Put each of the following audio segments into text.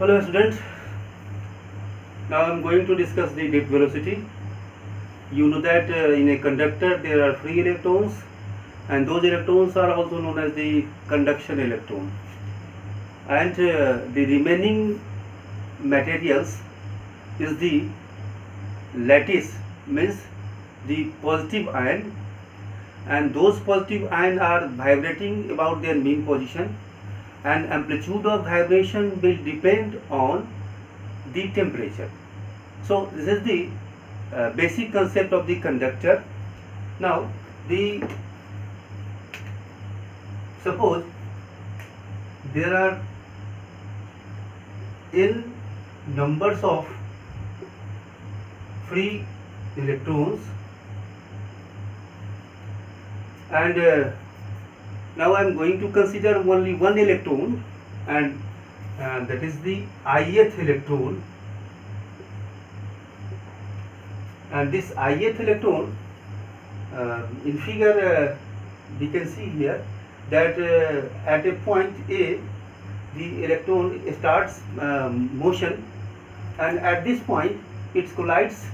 Hello students, now I am going to discuss the dip velocity. You know that in a conductor there are free electrons, and those electrons are also known as the conduction electron, and the remaining materials is the lattice, means the positive ion, and those positive ion are vibrating about their mean position, and amplitude of vibration will depend on the temperature. So this is the basic concept of the conductor. Now suppose there are n numbers of free electrons, and now I am going to consider only one electron, and that is the ith electron. And this ith electron, in figure we can see here that at a point A the electron starts motion, and at this point it collides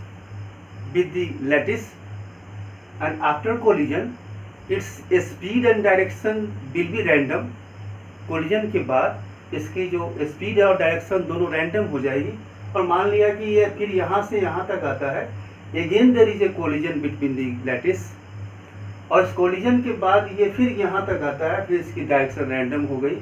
with the lattice, and after collision its speed and direction will be random. Collision के बाद इसकी जो speed और direction दोनों random हो जाएगी, और मान लिया कि ये फिर यहाँ से यहाँ तक आता है. Again there is a collision between the lattice, और इस कोलिजन के बाद ये फिर यहाँ तक आता है, फिर इसकी डायरेक्शन रैंडम हो गई.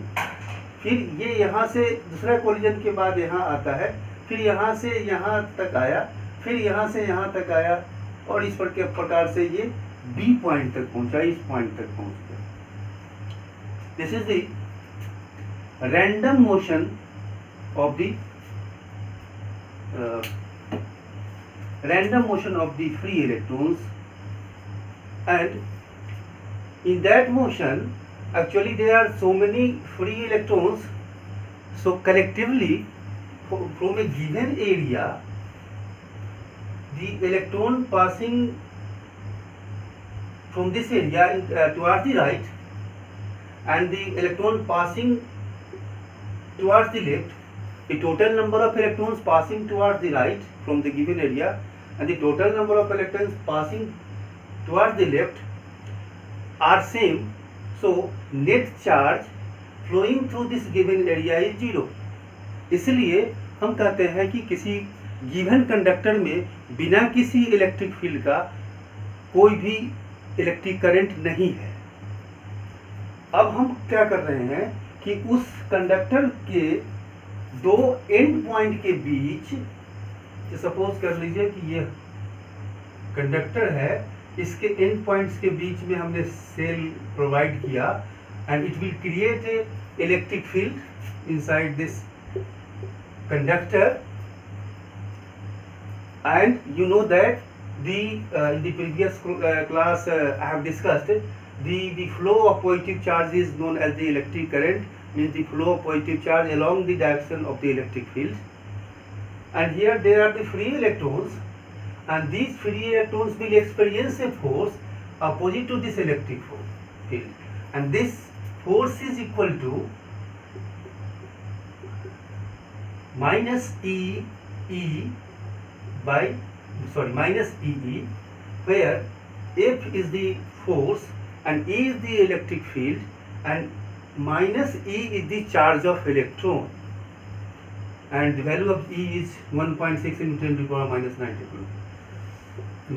फिर ये यहाँ से दूसरा कोलिजन के बाद यहाँ आता है, फिर यहाँ से यहाँ तक आया, फिर यहाँ से यहाँ तक आया, और इस प्रकार से ये बी पॉइंट तक पहुँचा, इस पॉइंट तक पहुँच गया. This is the random motion of the free electrons, and in that motion actually there are so many free electrons. So collectively from a given area, the electron passing from this area towards the right, and the electron passing towards the left, the total number of electrons passing towards the right from the given area and the total number of electrons passing towards the left are same. So net charge flowing through this given area is 0. इसलिए हम कहते हैं कि किसी given conductor में बिना किसी electric field का कोई भी इलेक्ट्रिक करंट नहीं है. अब हम क्या कर रहे हैं कि उस कंडक्टर के दो एंड पॉइंट के बीच, सपोज कर लीजिए कि ये कंडक्टर है, इसके एंड पॉइंट्स के बीच में हमने सेल प्रोवाइड किया, and it will create a electric field inside this conductor. And you know that in the previous class I have discussed the flow of positive charge is known as the electric current, means the flow of positive charge along the direction of the electric field. And here there are the free electrons, and these free electrons will experience a force opposite to this electric field, and this force is equal to minus EE, where F is the force and E is the electric field, and minus E is the charge of electron, and the value of E is 1.6 into 10 to the power minus 92.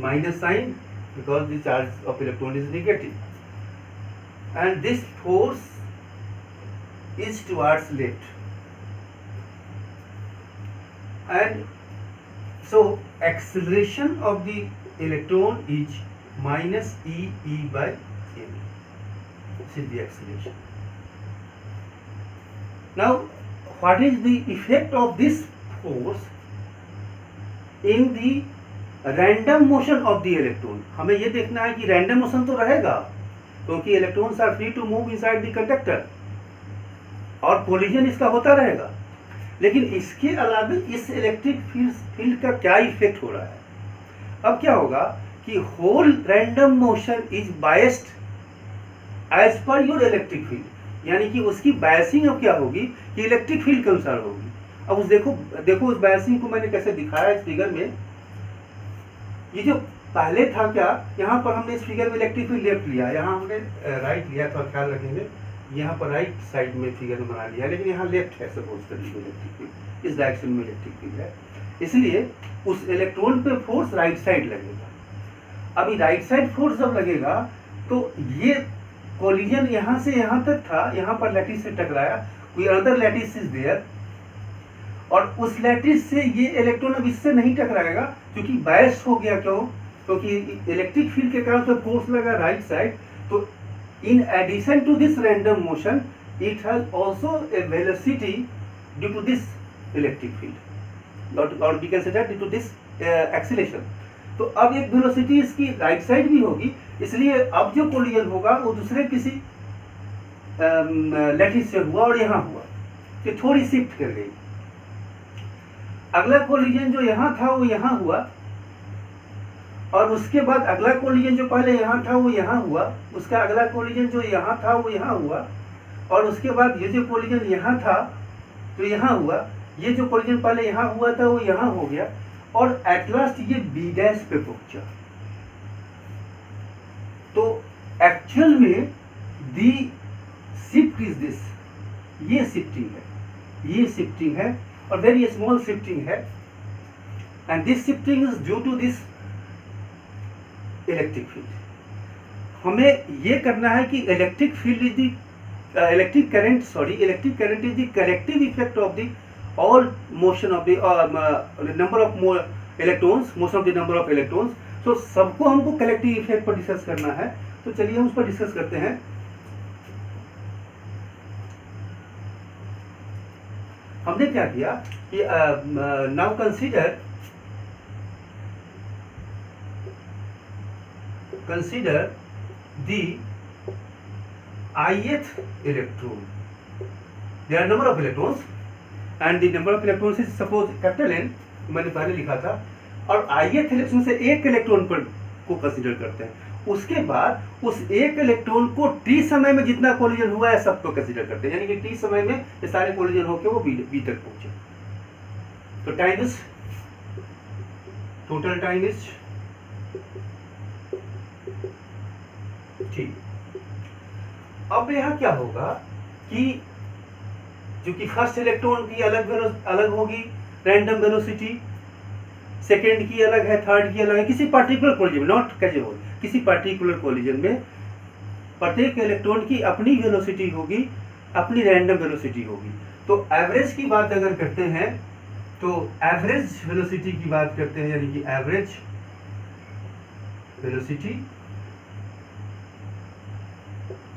Minus sign because the charge of electron is negative, and this force is towards left, and so acceleration of the electron is minus E by m. This is the acceleration. Now what is the effect of this force in the random motion of the electron? हमें ये देखना है कि random motion तो रहेगा, क्योंकि electrons are free to move inside the conductor, और collision इसका होता रहेगा. लेकिन इसके अलावा इस इलेक्ट्रिक फील्ड का क्या इफेक्ट हो रहा है? अब क्या होगा कि whole random motion is biased as per your electric field, यानी कि उसकी बायसिंग अब क्या होगी कि इलेक्ट्रिक फील्ड के अनुसार होगी, अब उस देखो उस बायसिंग को मैंने कैसे दिखाया इस फिगर में। ये जो पहले था क्या, यहाँ पर हमने इस फिगर में इलेक्ट्रिक फील्ड लेफ्ट लिया, यहाँ हमने राइट लिया, तो ख्याल रखेंगे यहाँ पर राइट साइड में फिगर में बना लिया, लेकिन यहाँ लेफ्ट है सपोज करिए इलेक्ट्रिक फील्ड, इस डायरेक्शन में इलेक्ट्रिक फील्ड है, इसलिए उस इलेक्ट्रॉन पे फोर्स राइट साइड लगेगा। अभी राइट साइड फोर्स जब लगेगा तो ये कोलिजन यहाँ से यहाँ तक था, यहाँ पर लैटिस से टकराया, कोई अदर लैटिस इज देयर, और उस लैटिस से ये इलेक्ट्रॉन अब इससे नहीं टकराएगा क्योंकि बायस हो गया। क्यों? क्योंकि इलेक्ट्रिक फील्ड के कारण से फोर्स लगा राइट साइड, तो in addition to this random motion it has also a velocity due to this electric field, or we can say that due to this acceleration। तो अब एक वेलोसिटी इसकी right side भी होगी, इसलिए अब जो कोलिजन होगा वो दूसरे किसी लैटिस से हुआ और यहाँ हुआ, तो थोड़ी शिफ्ट कर गई। अगला कोलिजन जो यहाँ था वो यहाँ हुआ, और उसके बाद अगला कोलिजन जो पहले यहाँ था वो यहाँ हुआ, उसका अगला कोलिजन जो यहाँ था वो यहाँ हुआ, और उसके बाद ये जो कोलिजन यहाँ था तो यहाँ हुआ, ये जो कोलिजन पहले यहाँ हुआ था वो यहाँ हो गया, और एट लास्ट ये बी डैश पे पहुंचा। तो एक्चुअल में दी शिफ्ट इज दिस, ये शिफ्टिंग है, ये शिफ्टिंग है, और वेरी स्मॉल शिफ्टिंग है, and this shifting is due to this electric field. हमें ये करना है कि electric field is the electric current is the collective effect of the all motion of the number of electrons, motion of the number of electrons. तो सबको हमको collective effect पर discuss करना है, तो चलिए हम उस पर डिस्कस करते हैं। हमने क्या किया कि now consider the ith electron. There are number of electrons and the number of electrons is suppose capital N, मैंने पहले लिखा था, और ith इलेक्ट्रॉन से एक इलेक्ट्रॉन पर को कंसीडर करते हैं। उसके बाद उस एक इलेक्ट्रॉन को t समय में जितना कोलिजन हुआ है सबको कंसीडर करते हैं, यानी कि t समय में ये सारे कोलिजन होकर वो b तक पहुंचे। तो time is total time is ठीक। अब यहाँ क्या होगा कि जो कि फर्स्ट इलेक्ट्रॉन की अलग होगी रैंडम वेलोसिटी, सेकेंड की अलग है, थर्ड की अलग है, किसी पार्टिकुलर कोलिजन में, नॉट कैजुअल, किसी पार्टिकुलर कोलिजन में प्रत्येक इलेक्ट्रॉन की अपनी वेलोसिटी होगी, अपनी रैंडम वेलोसिटी होगी। तो एवरेज की बात अगर करते हैं तो एवरेज वेलोसिटी की बात करते हैं, यानी कि average velocity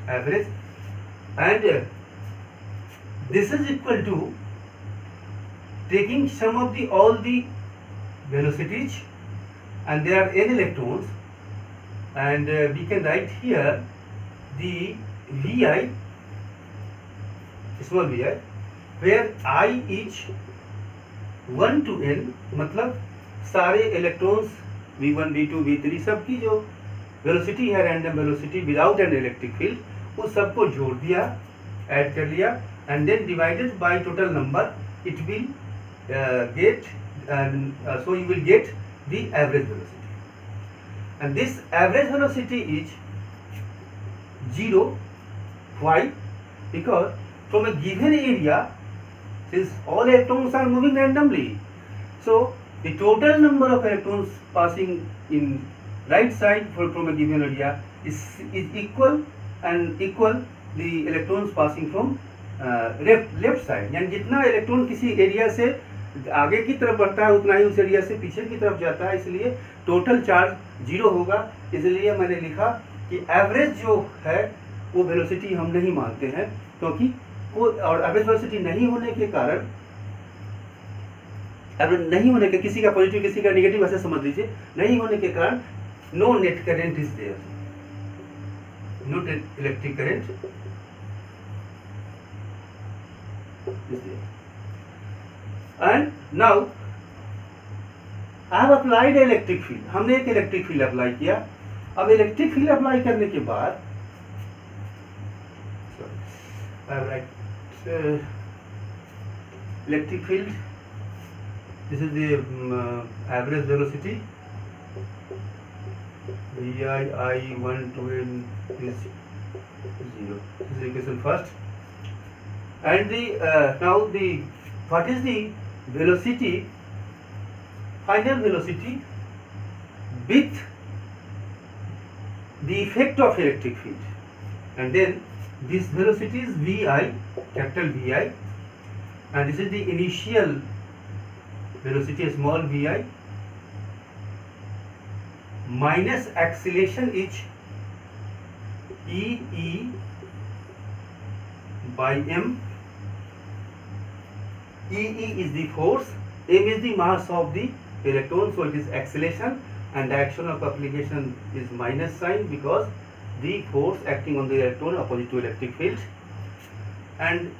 average, and this is equal to taking sum of the all the velocities, and there are n electrons, and we can write here the vi, small vi, where I is 1 to n, मतलब सारे electrons v1 v2 v3 सबकी जो velocity है random velocity without an electric field, उस सबको जोड़ दिया, add कर लिया, and then divided by total number, it will get, so you will get the average velocity, and this average velocity is 0. Why? Because from a given area, since all electrons are moving randomly, so the total number of electrons passing in right side from a given area is equal the electrons passing from left side, यानी जितना electron किसी area से आगे की तरफ बढ़ता है उतना ही उस एरिया से पीछे की तरफ जाता है, इसलिए टोटल चार्ज 0 होगा। इसलिए मैंने लिखा कि एवरेज जो है वो वेलोसिटी हम नहीं मानते हैं, क्योंकि वो, और एवरेज वेलोसिटी नहीं होने के कारण, नहीं होने के, किसी का पॉजिटिव किसी का नेगेटिव ऐसे समझ लीजिए, नहीं होने के कारण no net current is there, no electric current is there. And now I have applied electric field, हमने एक इलेक्ट्रिक फील्ड अप्लाई किया। अब इलेक्ट्रिक फील्ड अप्लाई करने के बाद electric field. This is the average velocity. Vi I1 to n is 0. This is equation first. And the now the what is the velocity, final velocity with the effect of electric field, and then this velocity is Vi, capital Vi, and this is the initial velocity, small vi, minus acceleration is E by m. E is the force, m is the mass of the electron, so it is acceleration, and direction of application is minus sign because the force acting on the electron opposite to electric field. And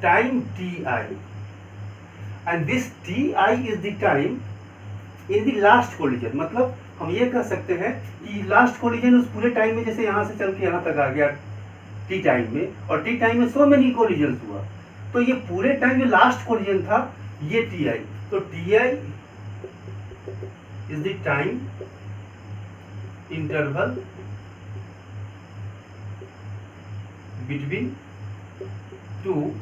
time Ti, and this Ti is the time in the last collision. मतलब हम ये कह सकते हैं कि last collision उस पूरे time में, जैसे यहाँ से चल के यहाँ तक आ गया टी टाइम में, और टी टाइम में सो मेनी कोलिजन हुआ, तो ये पूरे टाइम में लास्ट कोलिजन था ये टी आई. तो T I is the time interval between two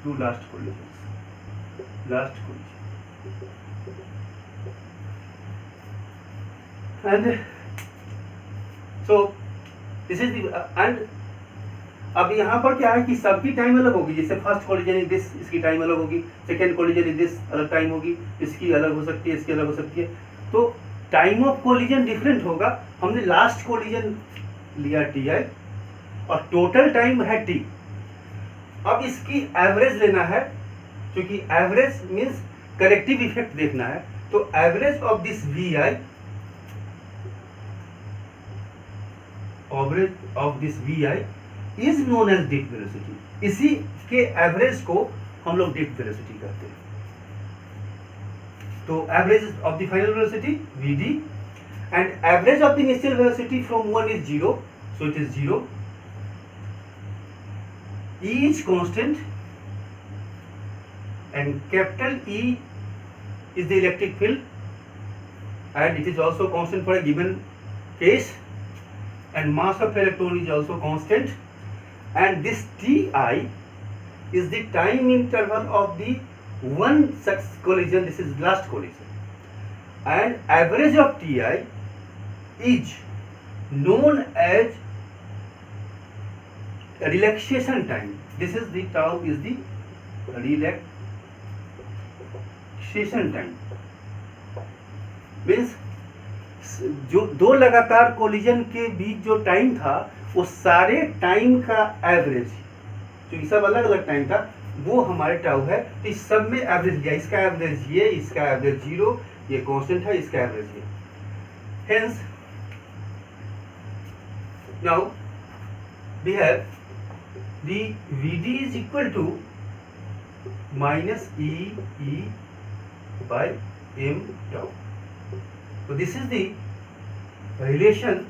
two last collisions. And so this is the and अब यहाँ पर क्या है कि सबकी टाइम अलग होगी. जैसे फर्स्ट कोलिजन इज दिस, इसकी टाइम अलग होगी. सेकेंड कोलिजन इज दिस, अलग टाइम होगी. इसकी अलग हो सकती है, इसकी अलग हो सकती है. तो टाइम ऑफ कोलिजन डिफरेंट होगा. हमने लास्ट कोलिजन लिया टी आई और टोटल टाइम है टी. अब इसकी एवरेज लेना है, क्योंकि एवरेज मीन्स कलेक्टिव इफेक्ट देखना है. तो average of this V I, average of this V I is known as drift velocity. इसी के एवरेज को हम लोग डिप वेलोसिटी कहते हैं. तो average of the final velocity V D, and average of the initial velocity from 1 is 0, so it is 0. E is constant and capital E is the electric field, and it is also constant for a given case, and mass of electron is also constant, and this Ti is the time interval of the one such collision. This is last collision, and average of Ti is known as relaxation time. This is the tau is the relaxation time. Means जो दो लगातार collision के बीच जो time था, वो सारे time का average, क्योंकि सब अलग अलग टाइम था, वो हमारे टाउ है. तो इस सब में एवरेज लिया. इसका एवरेज ये, इसका एवरेज 0, ये कांस्टेंट है, इसका एवरेज ये. Hence now we have the Vd is equal to minus E by m tau. So this is the relation,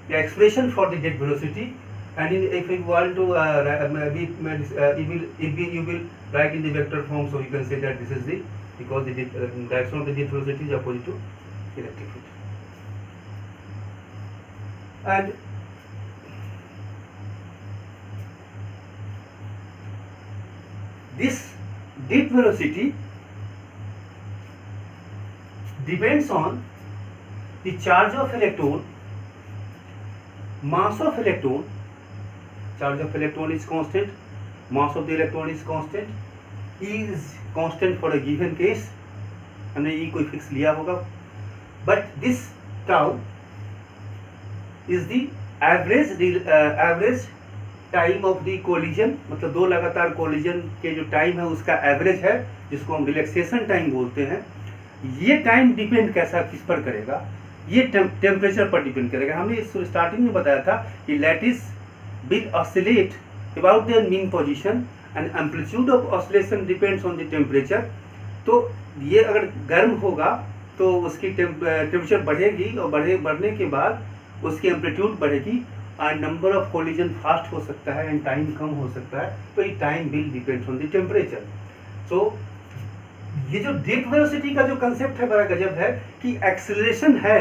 the expression for the jet velocity. And if you want to you will write in the vector form, so you can say that this is the, because the direction of the jet velocity is opposite to electric field. And this dip velocity depends on the charge of electron, mass of electron. Charge of electron is constant, mass of the electron is constant, E is constant for a given case. हमने E कोई fix लिया होगा. But this tau is the average time of the collision, मतलब दो लगातार collision के जो time है उसका एवरेज है, जिसको हम रिलैक्सेशन टाइम बोलते हैं. ये टाइम डिपेंड किस पर करेगा? ये टेम्परेचर पर डिपेंड करेगा. हमने स्टार्टिंग में बताया था कि lattice will oscillate about their mean position and amplitude of oscillation depends on the temperature. तो ये अगर गर्म होगा तो उसकी टेम्परेचर बढ़ेगी और बढ़ने के बाद उसकी एम्पलीट्यूड बढ़ेगी and number of collision fast हो सकता है एंड टाइम कम हो सकता है। तो ये time will depends on the temperature. तो ये जो ड्रिफ्ट वेलोसिटी का जो कंसेप्ट है बड़ा गजब है कि एक्सेलरेशन है,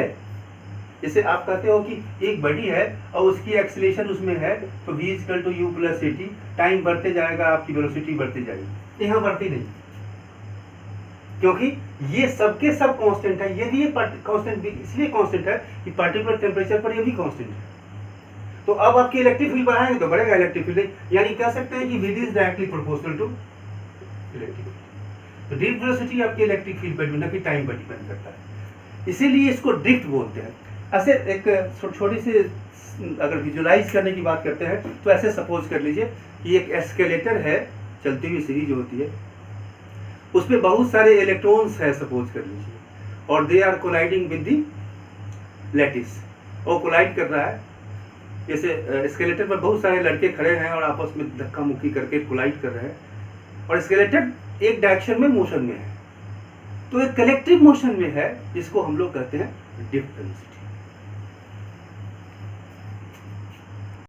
जैसे आप कहते हो कि एक बॉडी है और उसकी एक्सेलरेशन उसमें है तो v = u + at, टाइम बढ़ते जाएगा, आपकी वेलोसिटी बढ़ती जाएगी। यहाँ बढ़ती नहीं, क्योंकि ये सबके सब कांस्टेंट है। यदि ये कांस्टेंट इसलिए कांस्टेंट है कि पर्टिकुलर टेम्परेचर पर ये भी कांस्टेंट है। तो अब आपकी इलेक्ट्रिक फील्ड बढ़ाएंगे तो बढ़ेगा इलेक्ट्रिक फील्ड, यानी कह सकते हैं कि v is directly proportional to electric. तो ड्रिफ्ट वेलोसिटी आपकी इलेक्ट्रिक फील्ड पर न कि टाइम पर डिपेंड करता है, इसीलिए इसको ड्रिफ्ट बोलते हैं। ऐसे एक छोटी सी अगर विजुलाइज करने की बात करते हैं तो ऐसे सपोज कर लीजिए कि एक एस्केलेटर है, चलती हुई सीढ़ी जो होती है, उसमें बहुत सारे इलेक्ट्रॉन्स है सपोज कर लीजिए, और they are colliding with the lattice, और कोलाइड कर रहा है। जैसे एस्केलेटर पर बहुत सारे लड़के खड़े हैं और आपस में धक्का मुक्की करके कोलाइड कर रहे हैं, और एस्केलेटर एक डायरेक्शन में मोशन में है, तो एक कलेक्टिव मोशन में है, जिसको हम लोग कहते हैं ड्रिफ्ट वेलोसिटी।